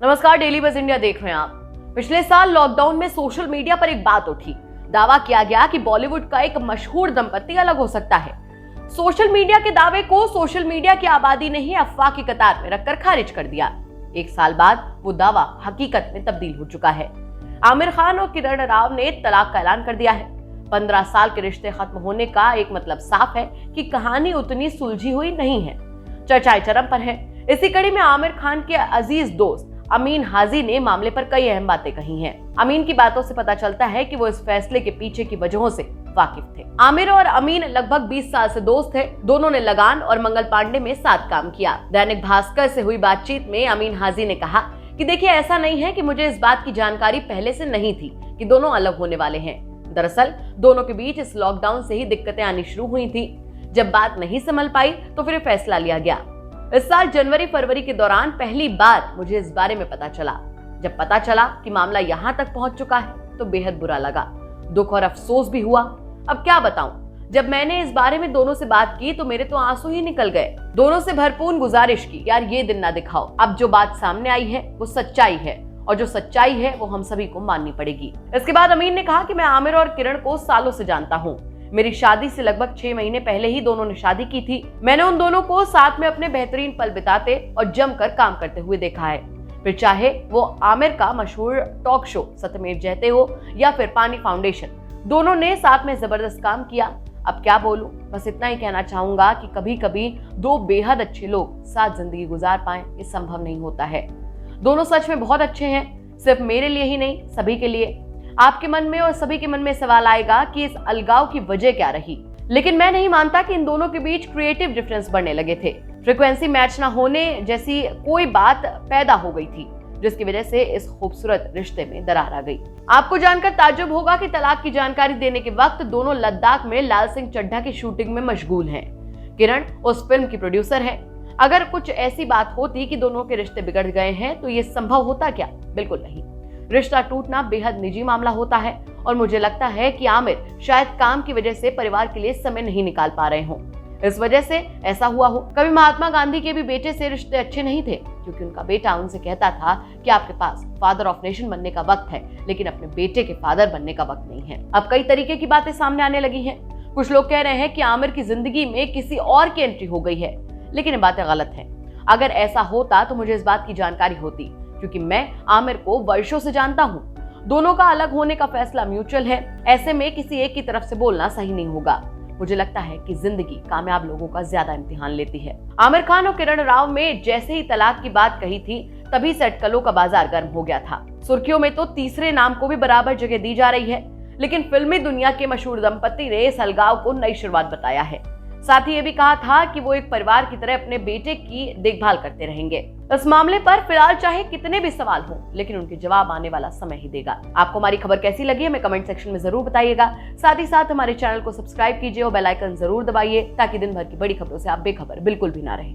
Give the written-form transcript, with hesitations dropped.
नमस्कार, डेली बज इंडिया देख रहे हैं आप। पिछले साल लॉकडाउन में सोशल मीडिया पर एक बात उठी। दावा किया गया कि बॉलीवुड का एक मशहूर दंपति अलग हो सकता है। सोशल मीडिया के दावे को सोशल मीडिया की आबादी ने ही अफवाह की कतार में रखकर खारिज कर दिया। एक साल बाद वो दावा हकीकत में तब्दील हो चुका है। आमिर खान और किरण राव ने तलाक का ऐलान कर दिया है। 15 साल के रिश्ते खत्म होने का एक मतलब साफ है कि कहानी उतनी सुलझी हुई नहीं है। चर्चाएं चरम पर है। इसी कड़ी में आमिर खान के अजीज दोस्त अमीन हाजी ने मामले पर कई अहम बातें कही हैं। अमीन की बातों से पता चलता है कि वो इस फैसले के पीछे की वजहों से वाकिफ थे। आमिर और अमीन लगभग 20 साल से दोस्त थे। दोनों ने लगान और मंगल पांडे में साथ काम किया। दैनिक भास्कर से हुई बातचीत में अमीन हाजी ने कहा कि देखिए, ऐसा नहीं है कि मुझे इस बात की जानकारी पहले से नहीं थी कि दोनों अलग होने वाले हैं। दरअसल दोनों के बीच इस लॉकडाउन से ही दिक्कतें आनी शुरू हुई थी। जब बात नहीं संभल पाई तो फिर फैसला लिया गया। इस साल जनवरी फरवरी के दौरान पहली बार मुझे इस बारे में पता चला। जब पता चला कि मामला यहाँ तक पहुंच चुका है तो बेहद बुरा लगा। दुख और अफसोस भी हुआ। अब क्या बताऊं, जब मैंने इस बारे में दोनों से बात की तो मेरे तो आंसू ही निकल गए। दोनों से भरपूर गुजारिश की, यार ये दिन ना दिखाओ। अब जो बात सामने आई है वो सच्चाई है, और जो सच्चाई है वो हम सभी को माननी पड़ेगी। इसके बाद अमीन ने कहा कि मैं आमिर और किरण को सालों से जानता हूँ। मेरी शादी से लगभग 6 महीने पहले ही दोनों ने शादी की थी। मैंने उन दोनों को साथ में अपने बेहतरीन पल बिताते और जमकर काम करते हुए देखा है। फिर चाहे वो आमिर का मशहूर टॉक शो सत्यमेव जयते हो या फिर पानी फाउंडेशन, दोनों ने साथ में जबरदस्त काम किया। अब क्या बोलूं, बस इतना ही कहना चाहूंगा कि कभी कभी दो बेहद अच्छे लोग साथ जिंदगी गुजार पाएं, ये संभव नहीं होता है। दोनों सच में बहुत अच्छे हैं, सिर्फ मेरे लिए ही नहीं, सभी के लिए। आपके मन में और सभी के मन में सवाल आएगा कि इस अलगाव की वजह क्या रही, लेकिन मैं नहीं मानता कि इन दोनों के बीच क्रिएटिव डिफरेंस बढ़ने लगे थे। फ्रीक्वेंसी मैच ना होने जैसी कोई बात पैदा हो गई थी, जिसकी वजह से इस खूबसूरत रिश्ते में दरार आ गई। आपको जानकर ताज्जुब होगा कि तलाक की जानकारी देने के वक्त दोनों लद्दाख में लाल सिंह चड्ढा की शूटिंग में मशगूल हैं। किरण उस फिल्म की प्रोड्यूसर है। अगर कुछ ऐसी बात होती कि दोनों के रिश्ते बिगड़ गए हैं तो ये संभव होता क्या? बिल्कुल नहीं। रिश्ता टूटना बेहद निजी मामला होता है और मुझे लगता है कि आमिर शायद काम की वजह से परिवार के लिए समय नहीं निकाल पा रहे हों, इस वजह से ऐसा हुआ हो। कभी महात्मा गांधी के भी बेटे से रिश्ते अच्छे नहीं थे, क्योंकि उनका बेटा उनसे कहता था कि आपके पास फादर ऑफ नेशन बनने का वक्त है, लेकिन अपने बेटे के फादर बनने का वक्त नहीं है। अब कई तरीके की बातें सामने आने लगी हैं। कुछ लोग कह रहे हैं कि आमिर की जिंदगी में किसी और की एंट्री हो गई है, लेकिन ये बातें गलत हैं। अगर ऐसा होता तो मुझे इस बात की जानकारी होती, क्योंकि मैं आमिर को वर्षों से जानता हूँ। दोनों का अलग होने का फैसला म्यूचुअल है। ऐसे में किसी एक की तरफ से बोलना सही नहीं होगा। मुझे लगता है कि जिंदगी कामयाब लोगों का ज्यादा इम्तिहान लेती है। आमिर खान और किरण राव में जैसे ही तलाक की बात कही थी, तभी से अटकलों का बाजार गर्म हो गया था। सुर्खियों में तो तीसरे नाम को भी बराबर जगह दी जा रही है, लेकिन फिल्मी दुनिया के मशहूर दंपति ने इस अलगाव को नई शुरुआत बताया है। साथ ही ये भी कहा था कि वो एक परिवार की तरह अपने बेटे की देखभाल करते रहेंगे। इस मामले पर फिलहाल चाहे कितने भी सवाल हों, लेकिन उनके जवाब आने वाला समय ही देगा। आपको हमारी खबर कैसी लगी हमें कमेंट सेक्शन में जरूर बताइएगा। साथ ही साथ हमारे चैनल को सब्सक्राइब कीजिए और बेल आइकन जरूर दबाइए, ताकि दिन भर की बड़ी खबरों से आप बेखबर बिल्कुल भी ना रहें।